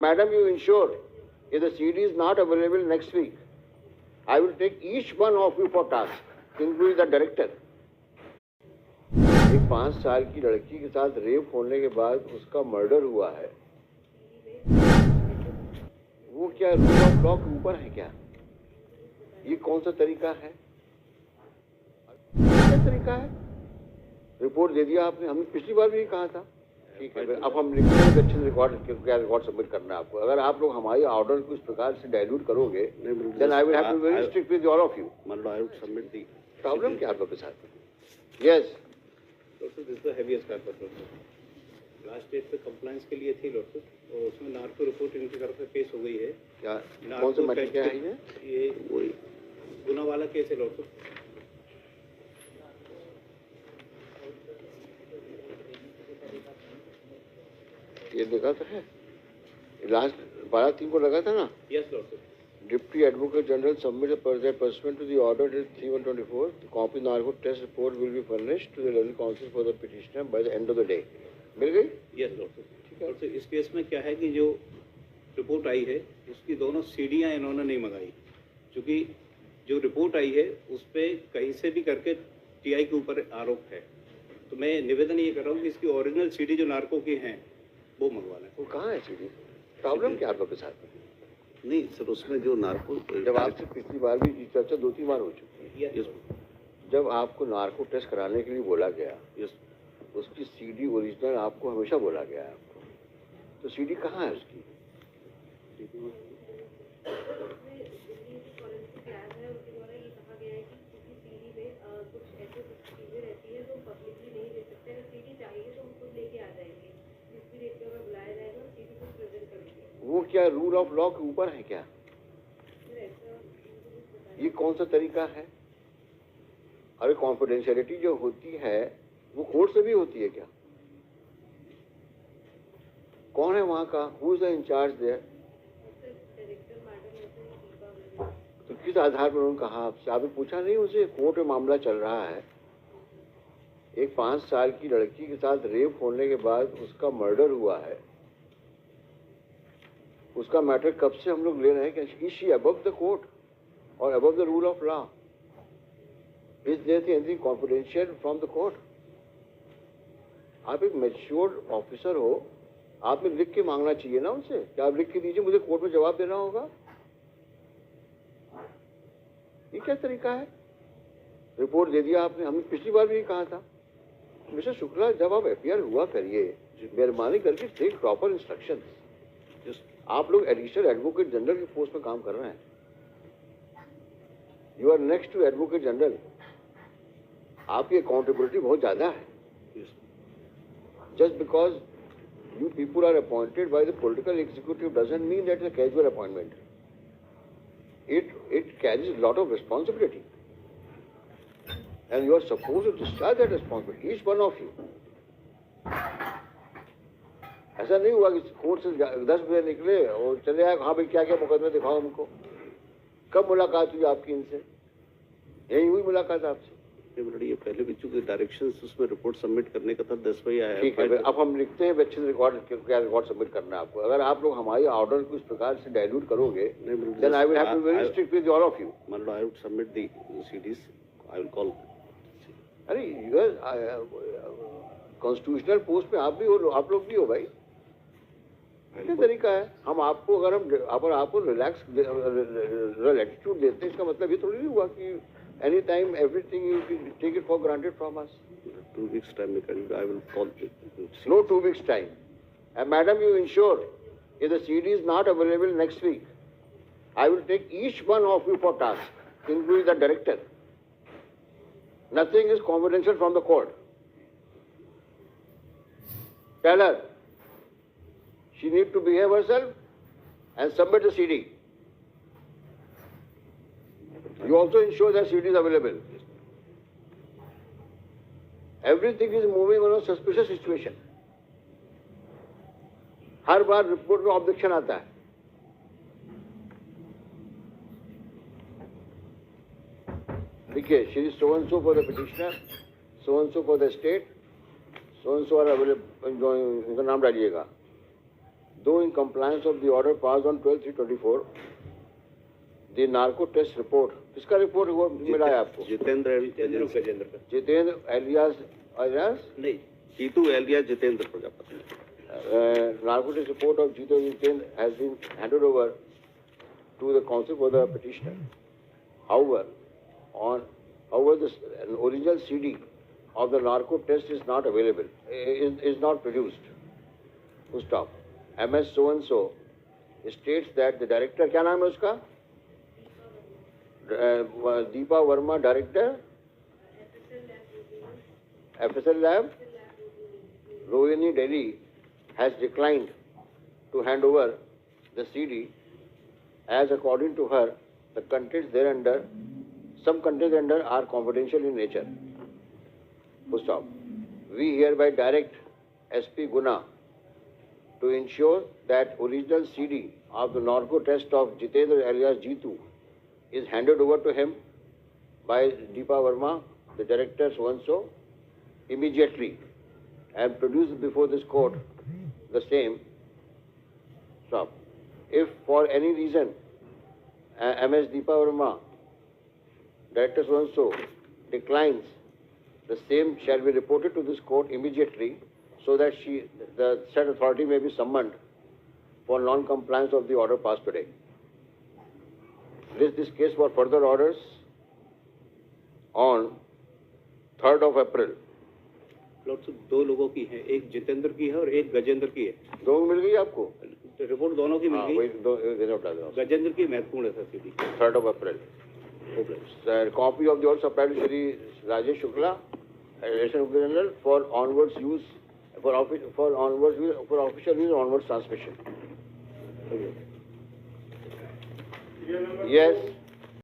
Madam, you ensure if the CD is not available next week, I will take each one of you for task, including the director. एक 5 साल की लड़की के साथ rape होने के बाद उसका मर्डर हुआ है, वो क्या रूल ऑफ लॉ के ऊपर है क्या? ये कौन सा तरीका है? क्या तरीका है? रिपोर्ट दे दिया आपने, हमने पिछली बार भी ये कहा था। ठीक है, अब हम लिखते हैं अच्छे रिकॉर्ड क्या रिकॉर्ड सबमिट करना है आपको। अगर आप लोग हमारी ऑर्डर को इस प्रकार से डाइल्यूट करोगे, then I will have to be very strict with all of you. I would submit the problem क्या आपके साथ? Yes lordship, this the heaviest carpet last date पे कंप्लायंस के लिए थी लॉर्डशिप, और उसमें नार्को रिपोर्ट इनकी तरफ से पेश हो गई है। क्या कौन सा मैटर क्या है ये वही गुना वाला केस है लॉर्डशिप। ये देखा तो है, लास्ट 12/3 को लगा था ना। Yes lordship. Deputy Advocate General submitted pursuant to the order dated 3/1/24. The copy narco test report will be furnished to the legal counsel for the petitioner by the end of the day. मिल गई? Yes lordship. ठीक है। इस case में क्या है कि जो report आई है उसकी दोनों सीडियाँ इन्होंने नहीं मंगाई, क्योंकि जो रिपोर्ट आई है उस पर कहीं से भी करके टीआई के ऊपर आरोप है। तो मैं निवेदन ये कर रहा हूँ कि इसकी ओरिजिनल सीडी जो नार्को की हैं वो मंगवा लें। वो कहाँ है सीडी? प्रॉब्लम क्या आपके साथ? नहीं सर, उसमें जो नार्को, जब आपसे पिछली बार भी चर्चा 2-3 बार हो चुकी है, जब आपको नार्को टेस्ट कराने के लिए बोला गया, उसकी सीडी ओरिजिनल आपको हमेशा बोला गया है आपको, तो सीडी कहाँ है उसकी? वो क्या रूल ऑफ लॉ के ऊपर है क्या? ये कौन सा तरीका है? अरे कॉन्फिडेंशियलिटी जो होती है वो कोर्ट से भी होती है क्या? कौन है वहां का? Who is the in-charge there? तो किस आधार पर उन्होंने कहा आपसे? आपने पूछा नहीं उसे? कोर्ट में मामला चल रहा है, एक 5 साल की लड़की के साथ रेप होने के बाद उसका मर्डर हुआ है, उसका मैटर कब से हम लोग ले रहे हैं कि is she above the court और above the rule of law? Is there anything confidential from the court? आप एक मैच्योर्ड ऑफिसर हो, आपने लिख के मांगना चाहिए ना उनसे कि आप लिख के दीजिए, मुझे कोर्ट में जवाब देना होगा। ये क्या तरीका है? रिपोर्ट दे दिया आपने, हमने पिछली बार भी कहा था। मिस्टर शुक्ला, जब आप एफआईआर हुआ करिए, मेहरबानी करके टेक प्रॉपर इंस्ट्रक्शन। आप लोग एडिशनल एडवोकेट जनरल की पोस्ट में काम कर रहे हैं, you are next to advocate general, आपकी अकाउंटेबिलिटी बहुत ज्यादा है। Just because you people are appointed by the political executive doesn't mean that is a casual appointment. It carries a lot of responsibility, and you are supposed to discharge that responsibility, each one of you. ऐसा नहीं हुआ कि court से 10 बजे निकले और चले आए, हाँ भाई क्या क्या मुकदमे दिखाओ हमको। कब मुलाकात हुई आपकी इनसे? यही हुई मुलाकात आपसे? ये पहले भी चूंकि डायरेक्शंस उसमें रिपोर्ट सबमिट करने का था, 10 बजे आया। ठीक है, अब हम लिखते हैं अच्छे रिकॉर्ड क्या रिकॉर्ड सबमिट करना है आपको। अगर आप लोग हमारी ऑर्डर को इस प्रकार से डाइल्यूट करोगे, then I will have to be very strict with all of you. I would submit the CDs, I will call. अरे कॉन्स्टिट्यूशनल पोस्ट में आप भी हो, आप लोग भी हो भाई। क्या तरीका है? हम आपको अगर आपको रिलैक्स एटीट्यूड देते हैं, इसका मतलब ये थोड़ी नहीं हुआ कि any time everything you take it for granted from us. 2 weeks time I will call. No 2 weeks time. And madam, you ensure if the CD is not available next week, I will take each one of you for task, including the director. Nothing is confidential from the court. Tell her she need to behave herself and submit the CD. You also ensure that CD is available. Everything is moving on a suspicious situation. Her bar report में objection आता है। देखिए, Shri so and so for the petitioner, so and so for the state, so and so are available, इनका नाम डालिएगा। though in compliance of the order passed on 12/3/24, the narco test report, किसका report वो मिला है आपको? जितेंद्र गजेंद्र का जितेंद्र alias नहीं, Jitu alias Jitendra Prajapati. Narco test report of Jitendra has been handed over to the counsel for the petitioner. However, the original CD of the narco test is not available, is not produced. Full stop. MS so and so states that the director, क्या नाम है उसका? Deepa Verma, director, FSL Lab, Rohini, Delhi, has declined to hand over the CD, as according to her, the contents thereunder, some contents thereunder are confidential in nature. Full stop. We hereby direct SP Guna to ensure that original CD of the narco test of Jitendra alias Jitu is handed over to him by Deepa Verma, the director so-and-so, immediately, and produced before this court the same. Stop. If for any reason MS Deepa Verma, director so-and-so, declines, the same shall be reported to this court immediately, so that the said authority may be summoned for non-compliance of the order passed today. This case for further orders on 3rd of April. Plot दो लोगों की है, एक जितेंद्र की है और एक गजेंद्र की है. दोनों मिल गई आपको? रिपोर्ट दोनों की मिल गई. गजेंद्र की महत्वपूर्ण है sir Sidhi. 3rd of April. Sir, copy of the order supplied to Shri Rajesh Shukla, Assistant General, for onwards use, for official use, onwards transmission. Yes.